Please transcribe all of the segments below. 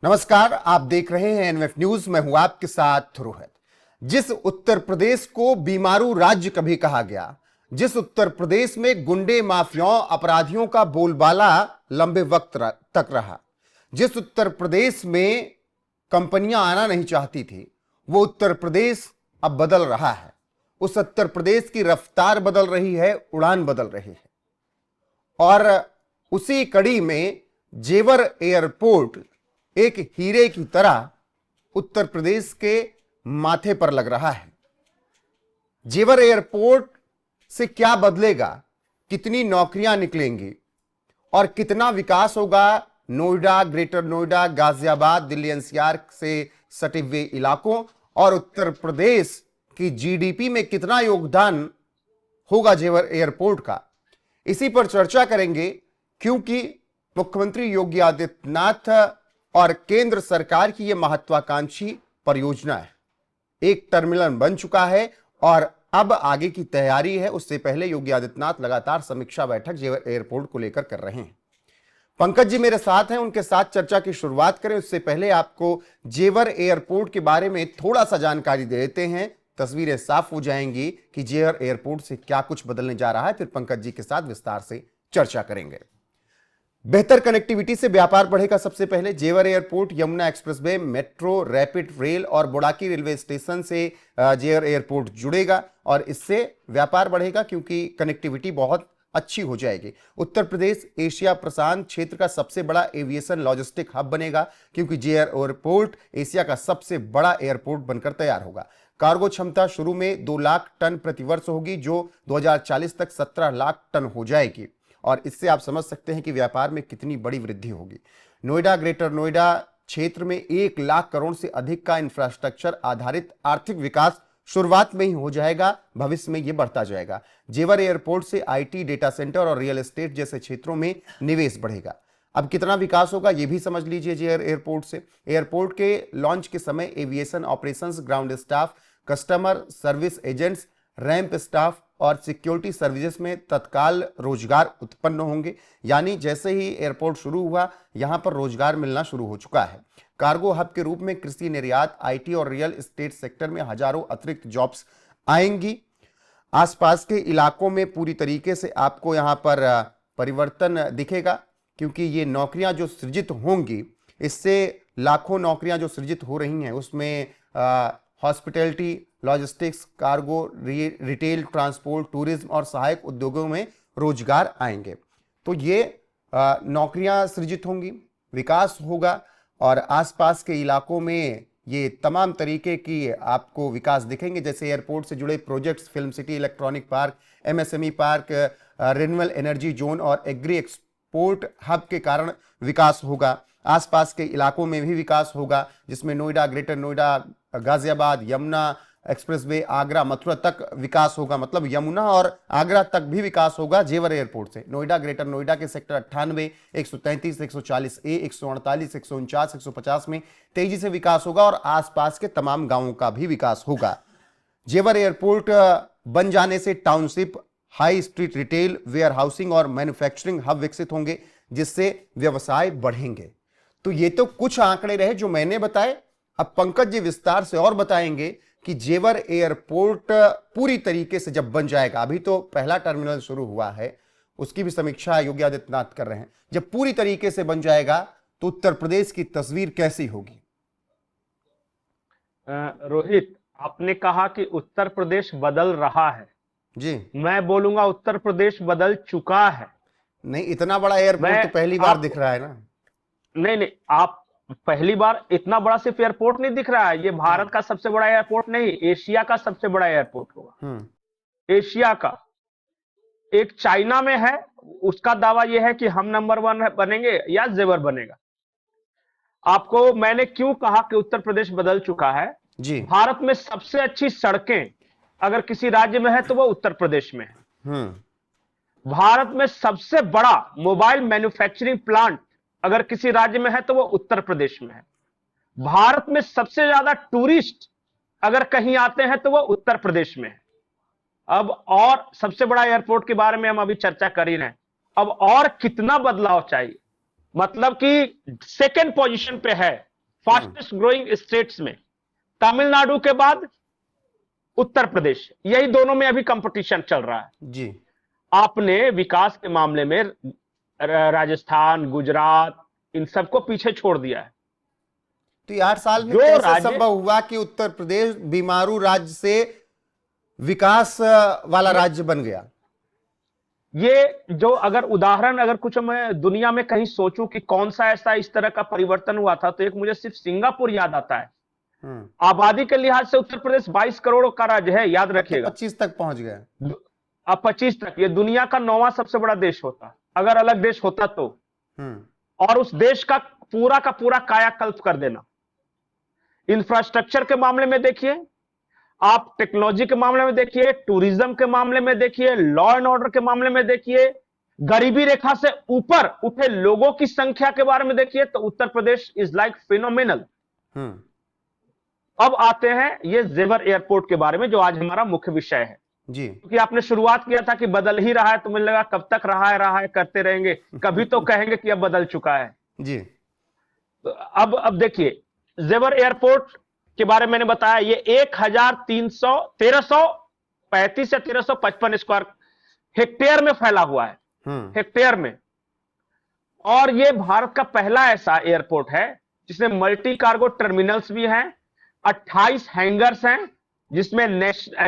नमस्कार, आप देख रहे हैं एनएफ न्यूज। मैं हूं आपके साथ रोहित। जिस उत्तर प्रदेश को बीमारू राज्य कभी कहा गया, जिस उत्तर प्रदेश में गुंडे माफियाओं अपराधियों का बोलबाला लंबे वक्त तक रहा, जिस उत्तर प्रदेश में कंपनियां आना नहीं चाहती थी, वो उत्तर प्रदेश अब बदल रहा है। उस उत्तर प्रदेश की रफ्तार बदल रही है, उड़ान बदल रही है। और उसी कड़ी में जेवर एयरपोर्ट एक हीरे की तरह उत्तर प्रदेश के माथे पर लग रहा है। जेवर एयरपोर्ट से क्या बदलेगा, कितनी नौकरियां निकलेंगी और कितना विकास होगा नोएडा, ग्रेटर नोएडा, गाजियाबाद, दिल्ली एनसीआर से सटे हुए इलाकों और उत्तर प्रदेश की जीडीपी में कितना योगदान होगा जेवर एयरपोर्ट का, इसी पर चर्चा करेंगे। क्योंकि मुख्यमंत्री योगी आदित्यनाथ और केंद्र सरकार की यह महत्वाकांक्षी परियोजना है। एक टर्मिनल बन चुका है और अब आगे की तैयारी है। उससे पहले योगी आदित्यनाथ लगातार समीक्षा बैठक जेवर एयरपोर्ट को लेकर कर रहे हैं। पंकज जी मेरे साथ हैं, उनके साथ चर्चा की शुरुआत करें। उससे पहले आपको जेवर एयरपोर्ट के बारे में थोड़ा सा जानकारी दे देते हैं, तस्वीरें साफ हो जाएंगी कि जेवर एयरपोर्ट से क्या कुछ बदलने जा रहा है। फिर पंकज जी के साथ विस्तार से चर्चा करेंगे। बेहतर कनेक्टिविटी से व्यापार बढ़ेगा। सबसे पहले जेवर airport Yamuna expressway, metro, rapid rail और बुड़ाकी रेलवे स्टेशन से जेवर एयरपोर्ट जुड़ेगा और इससे व्यापार बढ़ेगा क्योंकि कनेक्टिविटी बहुत अच्छी हो जाएगी। उत्तर प्रदेश एशिया प्रशांत क्षेत्र का सबसे बड़ा एविएशन लॉजिस्टिक हब बनेगा क्योंकि जेवर एयरपोर्ट एशिया का सबसे बड़ा एयरपोर्ट बनकर तैयार होगा। कार्गो क्षमता शुरू में 2 लाख टन प्रतिवर्ष होगी, जो 2040 तक 17 लाख टन हो जाएगी और इससे आप समझ सकते हैं कि व्यापार में कितनी बड़ी वृद्धि होगी। नोएडा, ग्रेटर नोएडा क्षेत्र में 1 लाख करोड़ से अधिक का इंफ्रास्ट्रक्चर आधारित आर्थिक विकास शुरुआत में ही हो जाएगा, भविष्य में यह बढ़ता जाएगा। जेवर एयरपोर्ट से आईटी, डेटा सेंटर और रियल एस्टेट जैसे क्षेत्रों में निवेश बढ़ेगा। अब कितना विकास होगा यह भी समझ लीजिए। जेवर एयरपोर्ट से एयरपोर्ट के लॉन्च के समय aviation operations, ground staff, customer service agents, ramp staff और सिक्योरिटी सर्विसेज में तत्काल रोजगार उत्पन्न होंगे। यानी जैसे ही एयरपोर्ट शुरू हुआ, यहां पर रोजगार मिलना शुरू हो चुका है। कार्गो हब के रूप में कृषि, निर्यात, आईटी और रियल एस्टेट सेक्टर में हजारों अतिरिक्त जॉब्स आएंगी। आसपास के इलाकों में पूरी तरीके से आपको यहां पर परिवर्तन दिखेगा क्योंकि ये नौकरियां जो सृजित होंगी, इससे लाखों नौकरियां जो सृजित हो रही हैं उसमें hospitality, logistics, cargo, retail, transport, tourism और सहायक उद्योगों में रोजगार आएंगे। तो ये नौकरियां सृजित होंगी, विकास होगा और आसपास के इलाकों में ये तमाम तरीके की आपको विकास दिखेंगे। जैसे एयरपोर्ट से जुड़े projects, film city, electronic park, MSME park, renewable energy zone और एग्री एक्सपोर्ट हब के कारण विकास होगा। आसपास के इलाकों में भी विकास होगा जिसमें नोएडा, ग्रेटर नोएडा, गाजियाबाद, यमुना एक्सप्रेसवे, आगरा, मथुरा तक विकास होगा। मतलब यमुना और आगरा तक भी विकास होगा जेवर एयरपोर्ट से। नोएडा, ग्रेटर नोएडा के सेक्टर 98, 133, 140A, 148, 149, 150 में तेजी से विकास होगा और आसपास के तमाम गांवों का भी विकास होगा। जेवर एयरपोर्ट बन जाने से township, high street retail, warehousing और मैन्युफैक्चरिंग हब विकसित होंगे जिससे व्यवसाय बढ़ेंगे। तो ये तो कुछ आंकड़े रहे जो मैंने बताए। अब पंकज जी विस्तार से और बताएंगे कि जेवर एयरपोर्ट पूरी तरीके से जब बन जाएगा, अभी तो पहला टर्मिनल शुरू हुआ है, उसकी भी समीक्षा योगी आदित्यनाथ कर रहे हैं, जब पूरी तरीके से बन जाएगा तो उत्तर प्रदेश की तस्वीर कैसी होगी? रोहित, आपने कहा कि उत्तर प्रदेश बदल रहा है जी। मैं बोलूंगा उत्तर प्रदेश बदल चुका है। नहीं, इतना बड़ा एयरपोर्ट तो पहली बार दिख रहा है ना। नहीं नहीं, आप पहली बार, इतना बड़ा सिर्फ एयरपोर्ट नहीं दिख रहा है। ये भारत का सबसे बड़ा एयरपोर्ट नहीं, एशिया का सबसे बड़ा एयरपोर्ट होगा। एशिया का। एक चाइना में है, उसका दावा यह है कि हम नंबर 1 बनेंगे या जेवर बनेगा। आपको मैंने क्यों कहा कि उत्तर प्रदेश बदल चुका है जी। भारत में सबसे अच्छी सड़कें अगर किसी राज्य में है तो वो उत्तर प्रदेश में है। भारत में सबसे बड़ा मोबाइल मैन्युफैक्चरिंग प्लांट अगर किसी राज्य में है तो वो उत्तर प्रदेश में है। भारत में सबसे ज्यादा टूरिस्ट अगर कहीं आते हैं तो वो उत्तर प्रदेश में है। अब और सबसे बड़ा एयरपोर्ट के बारे में हम अभी चर्चा कर ही रहे हैं, अब और कितना बदलाव चाहिए? मतलब कि सेकंड पोजीशन पे है फास्टेस्ट ग्रोइंग स्टेट्स में तमिलनाडु के बाद उत्तर प्रदेश, यही दोनों में अभी कंपटीशन चल रहा है जी। आपने विकास के मामले में राजस्थान, गुजरात, इन सबको पीछे छोड़ दिया है। तो ये 8 साल में जो कैसे राज्य संभव हुआ कि उत्तर प्रदेश बीमारू राज्य से विकास वाला राज्य बन गया? ये जो अगर उदाहरण अगर कुछ मैं दुनिया में कहीं सोचूं कि कौन सा ऐसा इस तरह का परिवर्तन हुआ था, तो एक मुझे सिर्फ सिंगापुर याद आता है। आबादी के लिहाज से उत्तर प्रदेश 22 करोड़ का राज्य है, याद रखिएगा। 25 तक पहुंच गए। अब 25 तक, ये दुनिया का 9वां सबसे बड़ा देश होता अगर अलग देश होता तो। और उस देश का पूरा कायाकल्प कर देना। इंफ्रास्ट्रक्चर के मामले में देखिए, आप टेक्नोलॉजी के मामले में देखिए, टूरिज्म के मामले में देखिए, लॉ एंड ऑर्डर के मामले में देखिए, गरीबी रेखा से ऊपर उठे लोगों की संख्या के बारे में देखिए, तो Uttar Pradesh is like phenomenal. अब आते हैं ये जेवर एयरपोर्ट के बारे में, जो आज हमारा मुख्य विषय है जी। क्योंकि आपने शुरुआत किया था कि बदल ही रहा है, तो मुझे लगा कब तक रहा है करते रहेंगे, कभी तो कहेंगे कि अब बदल चुका है जी। तो अब देखिए, जेवर एयरपोर्ट के बारे में मैंने बताया, ये 1335 या 1355 स्क्वायर हेक्टेयर में फैला हुआ है, हेक्टेयर में। और ये भारत का पहला ऐसा एयरपोर्ट है जिसमें मल्टी कार्गो टर्मिनल्स भी हैं, 28 हैंगर्स हैं, जिसमें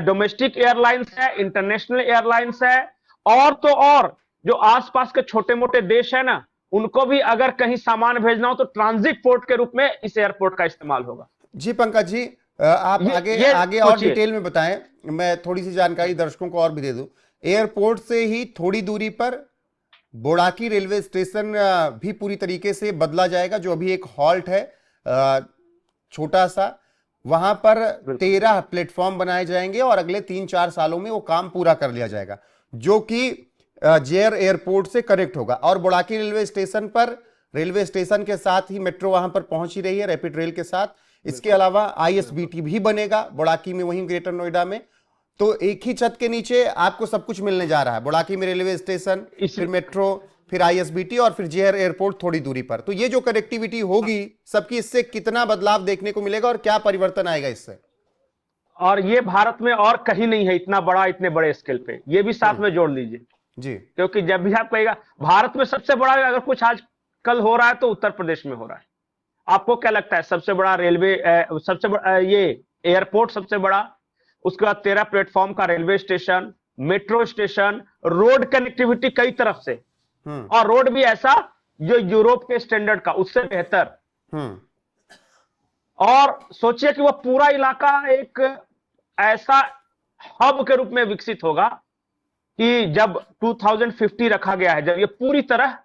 डोमेस्टिक एयरलाइंस है, इंटरनेशनल एयरलाइंस है, और तो और जो आसपास के छोटे मोटे देश है ना, उनको भी अगर कहीं सामान भेजना हो तो ट्रांजिट पोर्ट के रूप में इस एयरपोर्ट का इस्तेमाल होगा जी। पंकज जी, आप आगे और डिटेल में बताएं, मैं थोड़ी सी जानकारी दर्शकों को और भी दे दूं। एयरपोर्ट से ही थोड़ी दूरी पर बोड़ाकी रेलवे स्टेशन भी पूरी तरीके से बदला जाएगा, जो अभी एक हॉल्ट है छोटा सा, वहां पर 13 प्लेटफॉर्म बनाए जाएंगे और अगले 3-4 सालों में वो काम पूरा कर लिया जाएगा, जो कि जेयर एयरपोर्ट से कनेक्ट होगा। और बोड़ाकी रेलवे स्टेशन पर, रेलवे स्टेशन के साथ ही मेट्रो वहां पर पहुंच ही रही है रैपिड रेल के साथ। इसके अलावा ISBT भी बनेगा बोड़ाकी में, वहीं ग्रेटर नोएडा में। तो एक ही छत के नीचे आपको सब कुछ मिलने जा रहा है, बोड़ाकी में रेलवे स्टेशन, फिर मेट्रो, फिर ISBT और फिर जेयर एयरपोर्ट थोड़ी दूरी पर। तो ये जो कनेक्टिविटी होगी सबकी, इससे कितना बदलाव देखने को मिलेगा और क्या परिवर्तन आएगा इससे? और ये भारत में और कहीं नहीं है इतना बड़ा, इतने बड़े स्केल पे, ये भी साथ में जोड़ लीजिए जी। क्योंकि जब भी आप कहेगा भारत में सबसे बड़ा अगर कुछ आज कल हो रहा है तो उत्तर प्रदेश में हो रहा है। आपको क्या लगता है सबसे बड़ा रेलवे, सबसे बड़ा ये एयरपोर्ट सबसे बड़ा, उसके बाद 13 प्लेटफॉर्म का railway station, metro station, road connectivity कई तरफ से, और रोड भी ऐसा जो यूरोप के स्टैंडर्ड का, उससे बेहतर। और सोचिए कि वह पूरा इलाका एक ऐसा हब के रूप में विकसित होगा कि जब 2050 रखा गया है, जब ये पूरी तरह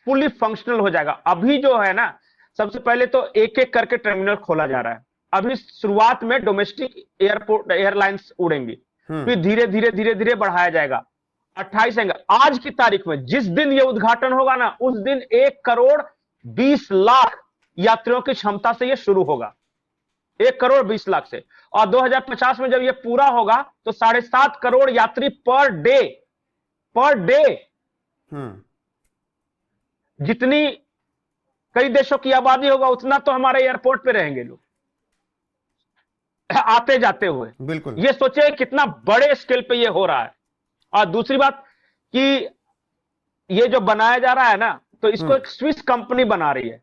फुली फंक्शनल हो जाएगा। अभी जो है ना, सबसे पहले तो एक एक करके टर्मिनल खोला जा रहा है। अभी शुरुआत में डोमेस्टिक एयरपोर्ट एयरलाइंस उड़ेंगी, फिर धीरे धीरे बढ़ाया जाएगा। 28 हैंगर, आज की तारीख में जिस दिन ये उद्घाटन होगा ना, उस दिन 1 करोड़ 20 लाख यात्रियों की क्षमता से ये शुरू होगा, 1 करोड़ 20 लाख से। और 2050 में जब ये पूरा होगा तो 7.5 करोड़ यात्री पर डे। जितनी कई देशों की आबादी होगा उतना तो हमारे एयरपोर्ट पे रहेंगे लोग आते जाते हुए। बिल्कुल, ये सोचिए कितना बड़े स्केल पे ये हो रहा है। और दूसरी बात कि ये जो बनाया जा रहा है ना, तो इसको एक स्विस कंपनी बना रही है,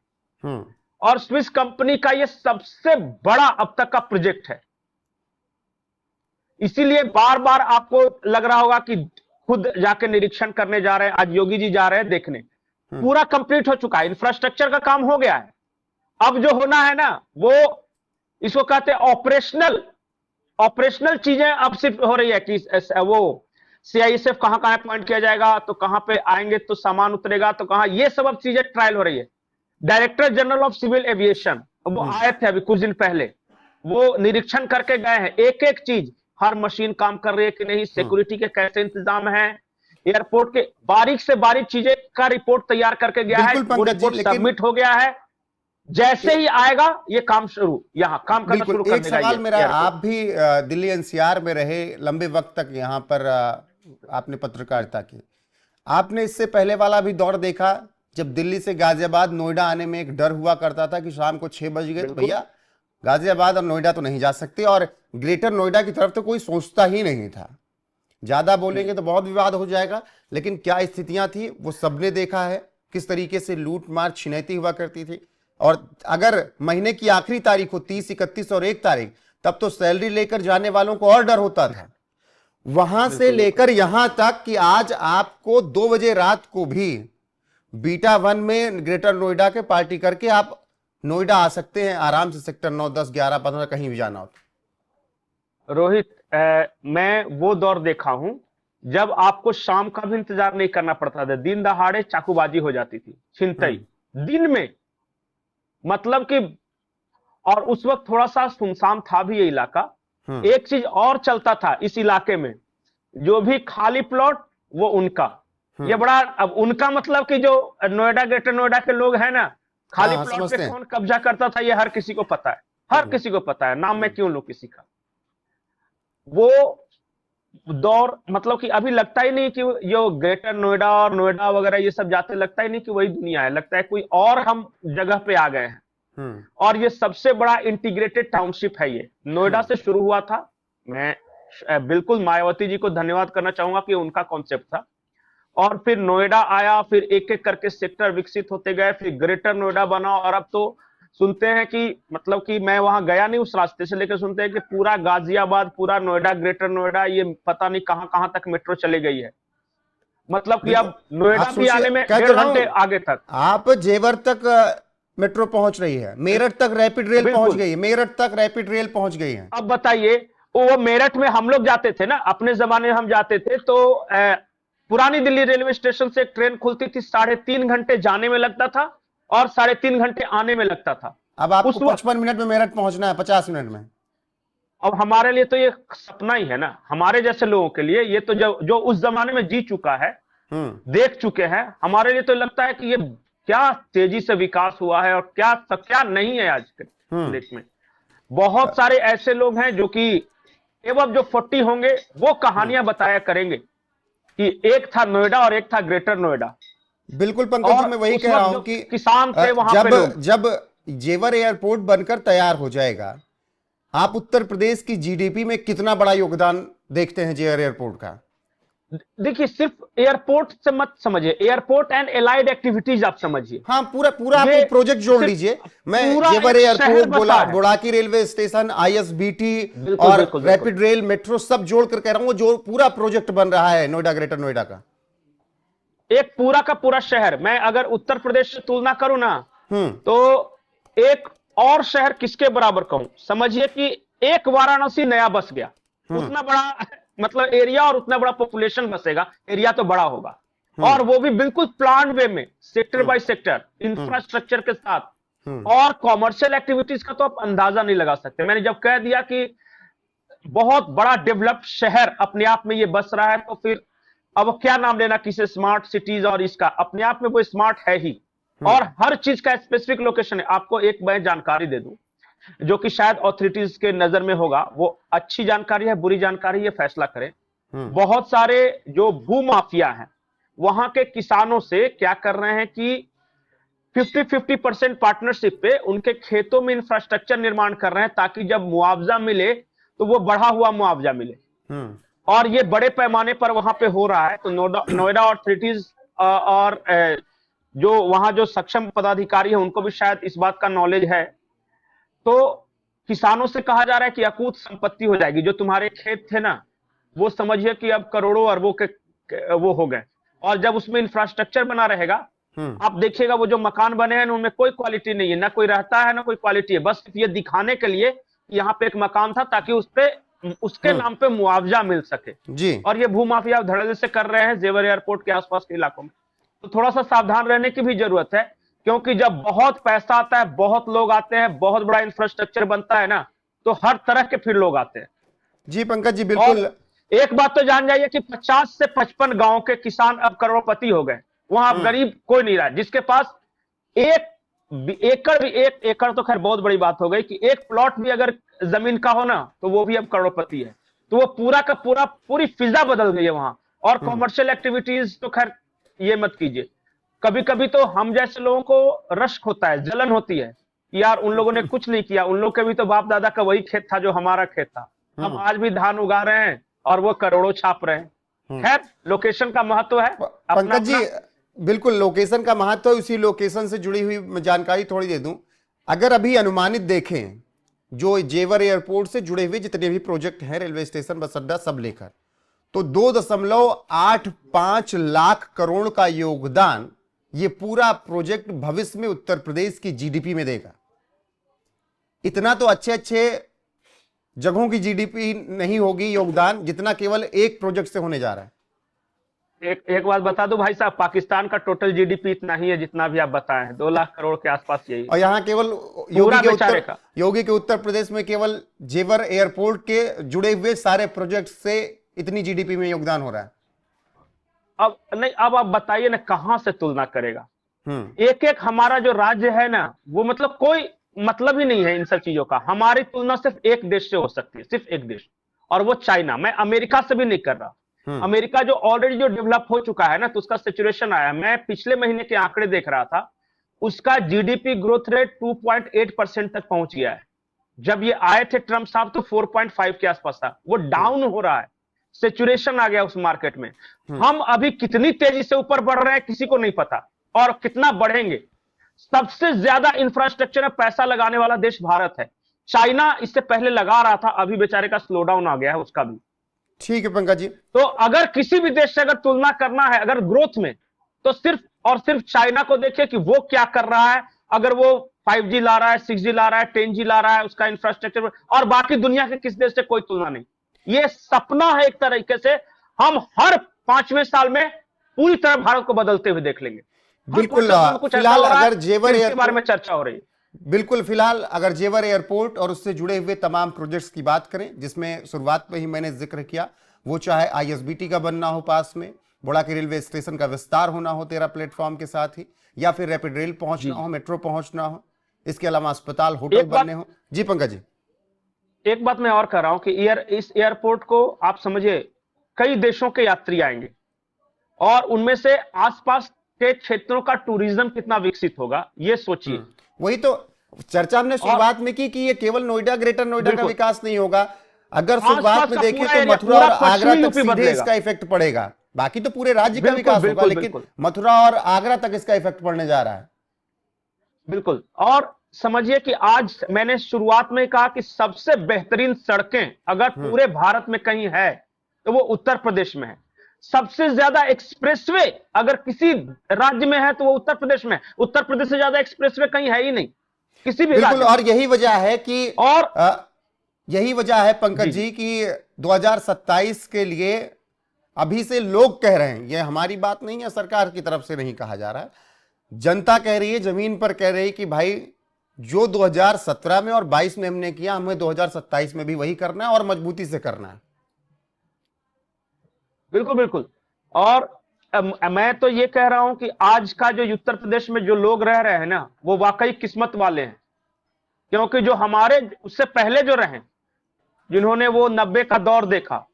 और स्विस कंपनी का ये सबसे बड़ा अब तक का प्रोजेक्ट है। इसीलिए बार बार आपको लग रहा होगा कि खुद जाके निरीक्षण करने जा रहे हैं, आज योगी जी जा रहे हैं देखने। पूरा कंप्लीट हो चुका है, इंफ्रास्ट्रक्चर का काम हो गया है। अब जो होना है ना, वो इसको कहते हैं ऑपरेशनल चीजें अब सिर्फ हो रही है कि वो CISF कहां अपॉइंट किया जाएगा, तो कहां पे आएंगे तो सामान उतरेगा, तो कहां, ये सब अब चीजें ट्रायल हो रही है। Director general of civil aviation वो आए थे अभी कुछ दिन पहले, वो निरीक्षण करके गए हैं, एक एक चीज, हर मशीन काम कर रही है कि नहीं, सिक्योरिटी के कैसे इंतजाम है, एयरपोर्ट के बारीक से बारीक चीजें का रिपोर्ट तैयार करके गया है। वो रिपोर्ट सबमिट हो गया है, जैसे ही आएगा ये काम शुरू, यहां काम करना शुरू कर देगा। एक सवाल मेरा, आप भी दिल्ली NCR में रहे लंबे वक्त तक, यहां पर आपने पत्रकारिता की, आपने इससे पहले वाला भी दौर देखा जब दिल्ली से गाजियाबाद नोएडा आने में एक डर हुआ करता था कि शाम को 6 बज गए तो भैया गाजियाबाद और नोएडा तो नहीं जा सकते, और ग्रेटर नोएडा की तरफ तो कोई सोचता ही नहीं था। ज्यादा बोलेंगे तो बहुत विवाद हो जाएगा, लेकिन क्या स्थितियां थी वो सबने देखा है, किस तरीके से लूट मार छिनैती हुआ करती थी। और अगर महीने की आखिरी तारीख हो 30, 31 और 1 तारीख, तब तो सैलरी लेकर जाने वालों को और डर होता था। वहां से लेकर यहां तक कि आज आपको 2 बजे रात को भी बीटा 1 में ग्रेटर नोएडा के पार्टी करके आप नोएडा आ सकते हैं आराम से, सेक्टर 9, 10, 11, 15 कहीं भी जाना हो तो। रोहित, मैं वो दौर देखा हूं जब आपको शाम का भी इंतजार नहीं करना पड़ता था, दिन दहाड़े चाकूबाजी हो जाती थी, छिनतई दिन में, मतलब कि, और उस वक्त थोड़ा सा सुनसान था भी ये इलाका। एक चीज और चलता था इस इलाके में, जो भी खाली प्लॉट वो उनका, ये बड़ा, अब उनका मतलब कि जो नोएडा ग्रेटर नोएडा के लोग हैं ना, खाली प्लॉट पे कौन कब्जा करता था ये हर किसी को पता है, हर किसी को पता है, नाम मैं क्यों लूं किसी का। वो दौर, मतलब कि अभी लगता ही नहीं कि जो ग्रेटर नोएडा और नोएडा वगैरह ये सब जाते, लगता ही नहीं कि वही दुनिया है, लगता है कोई और हम जगह पे आ गए हैं। और ये सबसे बड़ा इंटीग्रेटेड टाउनशिप है, ये नोएडा से शुरू हुआ था। मैं बिल्कुल मायावती जी को धन्यवाद करना चाहूंगा कि उनका कॉन्सेप्ट था, और फिर नोएडा आया, फिर एक एक करके सेक्टर विकसित होते गए, फिर ग्रेटर नोएडा बना, और अब तो सुनते हैं कि, मतलब कि मैं वहां गया नहीं उस रास्ते से, लेकर सुनते हैं कि पूरा गाजियाबाद, पूरा नोएडा, ग्रेटर नोएडा, ये पता नहीं कहां कहां तक मेट्रो चली गई है। मतलब कि अब नोएडा भी आने में 1.5 घंटे आगे तक, आप जेवर तक मेट्रो पहुंच रही है, मेरठ तक रैपिड रेल पहुंच गई है, मेरठ तक रैपिड रेल पहुंच गई है। अब बताइए, वो मेरठ में हम लोग जाते थे ना, अपने जमाने में हम जाते थे तो पुरानी दिल्ली रेलवे स्टेशन से एक ट्रेन खुलती थी, 3.5 घंटे जाने में लगता था और 3.5 घंटे आने में लगता था। अब आपको 55 मिनट में मेरठ पहुंचना है, 50 मिनट में। अब हमारे लिए तो ये सपना ही है ना, हमारे जैसे लोगों के लिए ये तो जो उस जमाने में जी चुका है, देख चुके हैं, हमारे लिए तो लगता है कि ये क्या तेजी से विकास हुआ है और क्या क्या नहीं है आज के देश में। बहुत सारे ऐसे लोग हैं जो कि एवं जो 40 होंगे वो कहानियां बताया करेंगे कि एक था नोएडा और एक था ग्रेटर नोएडा। बिल्कुल पंकज जी, मैं वही कह रहा हूं कि किसान थे वहां पे लोग। जब जेवर एयरपोर्ट बनकर तैयार हो जाएगा, आप उत्तर प्रदेश की जीडीपी में कितना बड़ा योगदान देखते हैं जेवर एयरपोर्ट का? देखिए, सिर्फ एयरपोर्ट से मत समझिए, एयरपोर्ट एंड एलाइड एक्टिविटीज आप समझिए। हाँ, पूरा आप एक प्रोजेक्ट जोड़ लीजिए। मैं जेवर एयरपोर्ट, बुड़ाकी रेलवे स्टेशन, आईएसबीटी और रैपिड रेल, मेट्रो सब जोड़कर कह रहा हूं, जो पूरा प्रोजेक्ट बन रहा है नोएडा ग्रेटर नोएडा का, एक पूरा का पूरा शहर। मैं अगर उत्तर प्रदेश से तुलना करूं ना, तो एक और शहर किसके बराबर कहूं, समझिए कि एक वाराणसी नया बस गया, उतना बड़ा मतलब एरिया और उतना बड़ा पॉपुलेशन बसेगा, एरिया तो बड़ा होगा, और वो भी बिल्कुल प्लान वे में, सेक्टर बाय सेक्टर, इंफ्रास्ट्रक्चर के साथ, और कॉमर्शियल एक्टिविटीज का तो आप अंदाजा नहीं लगा सकते। मैंने जब कह दिया कि बहुत बड़ा डेवलप्ड शहर अपने आप में ये बस रहा है, तो फिर अब क्या नाम लेना किसी स्मार्ट सिटीज, और इसका अपने आप में वो स्मार्ट है ही, और हर चीज का स्पेसिफिक लोकेशन है। आपको एक मैं जानकारी दे दूं जो कि शायद ऑथोरिटीज के नजर में होगा, वो अच्छी जानकारी है बुरी जानकारी, ये फैसला करें। बहुत सारे जो भू माफिया हैं वहां के किसानों से क्या कर रहे हैं कि 50-50% पार्टनरशिप पे उनके खेतों में इंफ्रास्ट्रक्चर निर्माण कर रहे हैं, ताकि जब मुआवजा मिले तो वो बढ़ा हुआ मुआवजा मिले। और ये बड़े पैमाने पर वहां पे हो रहा है। तो नोएडा ऑथोरिटीज और जो वहां जो सक्षम पदाधिकारी है उनको भी शायद इस बात का नॉलेज है। तो किसानों से कहा जा रहा है कि अकूत संपत्ति हो जाएगी, जो तुम्हारे खेत थे ना वो समझिए कि अब करोड़ों अरबों के वो हो गए, और जब उसमें इंफ्रास्ट्रक्चर बना रहेगा, आप देखिएगा वो जो मकान बने हैं उनमें कोई क्वालिटी नहीं है, ना कोई रहता है ना कोई क्वालिटी है, बस ये दिखाने के लिए यहाँ पे एक मकान था ताकि उसके नाम पे मुआवजा मिल सके जी। और ये भूमाफिया धड़ल्ले से कर रहे हैं जेवर एयरपोर्ट के आसपास के इलाकों में। तो थोड़ा सा सावधान रहने की भी जरूरत है, क्योंकि जब बहुत पैसा आता है, बहुत लोग आते हैं, बहुत बड़ा इंफ्रास्ट्रक्चर बनता है ना, तो हर तरह के फिर लोग आते हैं। जी पंकज जी, बिल्कुल। एक बात तो जान जाइए कि 50 से 55 गांव के किसान अब करोड़पति हो गए। वहां अब गरीब कोई नहीं रहा, जिसके पास एक एकड़ तो खैर बहुत बड़ी बात हो गई कि एक प्लॉट भी अगर जमीन का हो ना, तो वो भी अब करोड़पति है। तो वो पूरा का पूरी फिजा बदल गई है वहां। और कॉमर्शियल एक्टिविटीज तो खैर ये मत कीजिए। कभी कभी तो हम जैसे लोगों को रश्क होता है, जलन होती है, यार उन लोगों ने कुछ नहीं किया, उन लोग के भी तो बाप दादा का वही खेत था जो हमारा खेत था, हम आज भी धान उगा रहे हैं और वो करोड़ों छाप रहे हैं। खैर, लोकेशन का महत्व है अपना पंकज जी, बिल्कुल लोकेशन का महत्व है। उसी लोकेशन से जुड़ी हुई मैं जानकारी थोड़ी दे दूं। अगर अभी अनुमानित देखें जो जेवर एयरपोर्ट से जुड़े हुए जितने भी प्रोजेक्ट हैं, रेलवे स्टेशन, बस अड्डा, सब लेकर, तो 2.85 लाख करोड़ का योगदान ये पूरा प्रोजेक्ट भविष्य में उत्तर प्रदेश की जीडीपी में देगा। इतना तो अच्छे अच्छे जगहों की जीडीपी नहीं होगी योगदान, जितना केवल एक प्रोजेक्ट से होने जा रहा है। एक बात बता दो भाई साहब, पाकिस्तान का टोटल जीडीपी इतना ही है जितना भी आप बताए हैं, 2 लाख करोड़ के आसपास यही, और यहाँ केवल योगी के उत्तर प्रदेश में केवल जेवर एयरपोर्ट के जुड़े हुए सारे प्रोजेक्ट से इतनी जीडीपी में योगदान हो रहा है। अब नहीं, अब आप बताइए ना कहां से तुलना करेगा। एक एक हमारा जो राज्य है ना, वो मतलब कोई मतलब ही नहीं है इन सब चीजों का। हमारी तुलना सिर्फ एक देश से हो सकती है, सिर्फ एक देश, और वो चाइना। मैं अमेरिका से भी नहीं कर रहा। अमेरिका जो ऑलरेडी जो डेवलप हो चुका है ना, तो उसका सिचुएशन आया। मैं पिछले महीने के आंकड़े देख रहा था, उसका जीडीपी ग्रोथ रेट 2.8% तक पहुंच गया है। जब ये आए थे ट्रंप साहब तो 4.5 के आसपास था, वो डाउन हो रहा है, सिचुएशन आ गया उस मार्केट में। हम अभी कितनी तेजी से ऊपर बढ़ रहे हैं किसी को नहीं पता, और कितना बढ़ेंगे। सबसे ज्यादा इंफ्रास्ट्रक्चर में पैसा लगाने वाला देश भारत है। चाइना इससे पहले लगा रहा था, अभी बेचारे का स्लो डाउन आ गया है उसका भी। ठीक है पंकज जी, तो अगर किसी भी देश से अगर तुलना करना है अगर ग्रोथ में, तो सिर्फ और सिर्फ चाइना को देखिए कि वो क्या कर रहा है। अगर वो 5G ला रहा है, 6G ला रहा है, 10G ला रहा है, उसका इंफ्रास्ट्रक्चर, और बाकी दुनिया के किस देश से कोई तुलना नहीं। ये सपना है एक तरीके से। हम हर 5वें साल में पूरी तरह भारत को बदलते हुए देख लेंगे। बिल्कुल। फिलहाल अगर जेवर एयरपोर्ट के बारे में चर्चा हो रही है, बिल्कुल फिलहाल अगर जेवर एयरपोर्ट और उससे जुड़े हुए तमाम प्रोजेक्ट्स की बात करें, जिसमें शुरुआत में ही मैंने जिक्र किया, वो चाहे आईएसबीटी का बनना हो पास में, बुड़ा के रेलवे स्टेशन का विस्तार होना हो 13 प्लेटफॉर्म के साथ ही, या फिर रैपिड रेल पहुंचना हो, मेट्रो पहुंचना हो, इसके अलावा अस्पताल, होटल बनने हो। जी पंकज जी, एक बात मैं और कह रहा हूं कि इस एयरपोर्ट को आप समझिए, कई देशों के यात्री आएंगे और उनमें से आसपास के क्षेत्रों का टूरिज्म कितना विकसित होगा, ये सोचिए। वही तो चर्चा हमने शुरुआत में की कि ये केवल नोएडा, ग्रेटर नोएडा का विकास नहीं होगा। अगर शुरुआत में देखें तो मथुरा और आगरा तक सीधे इसका इफेक्ट पड़ेगा। बाकी तो पूरे राज्य का विकास होगा, लेकिन मथुरा और आगरा तक इसका इफेक्ट पड़ने जा रहा है। बिल्कुल। और समझिए कि आज मैंने शुरुआत में कहा कि सबसे बेहतरीन सड़कें अगर पूरे भारत में कहीं है तो वो उत्तर प्रदेश में है। सबसे ज्यादा एक्सप्रेसवे अगर किसी राज्य में है तो वो उत्तर प्रदेश में है। उत्तर प्रदेश से ज्यादा एक्सप्रेसवे कहीं है ही नहीं किसी भी राज्य में। और यही वजह है कि यही वजह है पंकज जी कि 2027 के लिए अभी से लोग कह रहे हैं, ये हमारी बात नहीं है, सरकार की तरफ से नहीं कहा जा रहा है, जनता कह रही है, जमीन पर कह रही है कि भाई जो 2017 में और 22 में हमने किया, हमें 2027 में भी वही करना है और मजबूती से करना है। बिल्कुल बिल्कुल। और मैं तो ये कह रहा हूं कि आज का जो उत्तर प्रदेश में जो लोग रह रहे हैं ना, वो वाकई किस्मत वाले हैं। क्योंकि जो हमारे उससे पहले जो रहे, जिन्होंने वो 90 का दौर देखा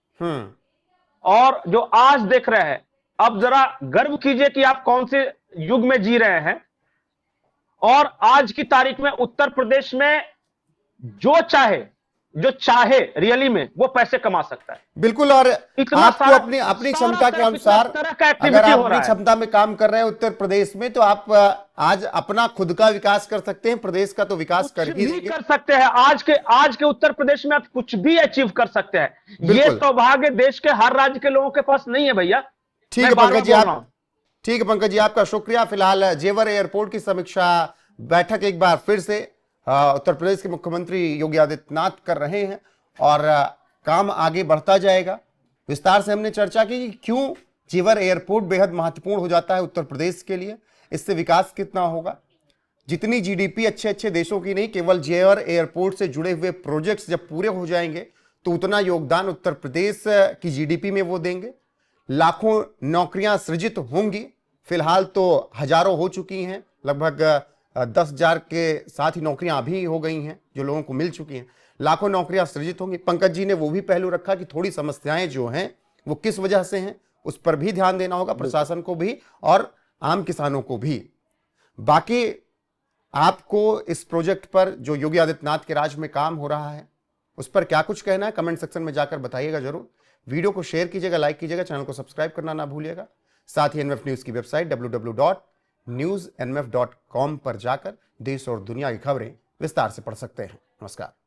और जो आज देख रहे हैं, अब जरा गर्व कीजिए कि आप कौन से युग में जी रहे हैं। और आज की तारीख में उत्तर प्रदेश में जो चाहे रियली में वो पैसे कमा सकता है। बिल्कुल। और आपको अपनी क्षमता के अनुसार अगर आप अपनी क्षमता में काम कर रहे हैं उत्तर प्रदेश में, तो आप आज अपना खुद का विकास कर सकते हैं, प्रदेश का तो विकास कर ही कर सकते हैं। आज के उत्तर प्रदेश में आप कुछ भी अचीव कर सकते हैं। ये सौभाग्य देश के हर राज्य के लोगों के पास नहीं है भैया। ठीक है पंकज जी, ठीक है पंकज जी, आपका शुक्रिया। फिलहाल जेवर एयरपोर्ट की समीक्षा बैठक एक बार फिर से उत्तर प्रदेश के मुख्यमंत्री योगी आदित्यनाथ कर रहे हैं और काम आगे बढ़ता जाएगा। विस्तार से हमने चर्चा की कि क्यों जेवर एयरपोर्ट बेहद महत्वपूर्ण हो जाता है उत्तर प्रदेश के लिए, इससे विकास कितना होगा। जितनी जीडीपी अच्छे अच्छे देशों की नहीं, केवल जेवर एयरपोर्ट से जुड़े हुए प्रोजेक्ट्स जब पूरे हो जाएंगे तो उतना योगदान उत्तर प्रदेश की जीडीपी में वो देंगे। लाखों नौकरियां सृजित होंगी। फिलहाल तो हजारों हो चुकी हैं, लगभग 10,000 के साथ ही नौकरियां अभी हो गई हैं जो लोगों को मिल चुकी हैं। लाखों नौकरियां सृजित होंगी। पंकज जी ने वो भी पहलू रखा कि थोड़ी समस्याएं जो हैं वो किस वजह से हैं, उस पर भी ध्यान देना होगा प्रशासन को भी, और आम किसानों को भी। बाकी आपको इस प्रोजेक्ट पर जो योगी आदित्यनाथ के राज में काम हो रहा है उस पर क्या कुछ कहना है, कमेंट सेक्शन में जाकर बताइएगा जरूर। वीडियो को शेयर कीजिएगा, लाइक कीजिएगा, चैनल को सब्सक्राइब करना ना भूलिएगा। साथ ही एनएमएफ न्यूज की वेबसाइट www.newsnmf.com पर जाकर देश और दुनिया की खबरें विस्तार से पढ़ सकते हैं। नमस्कार।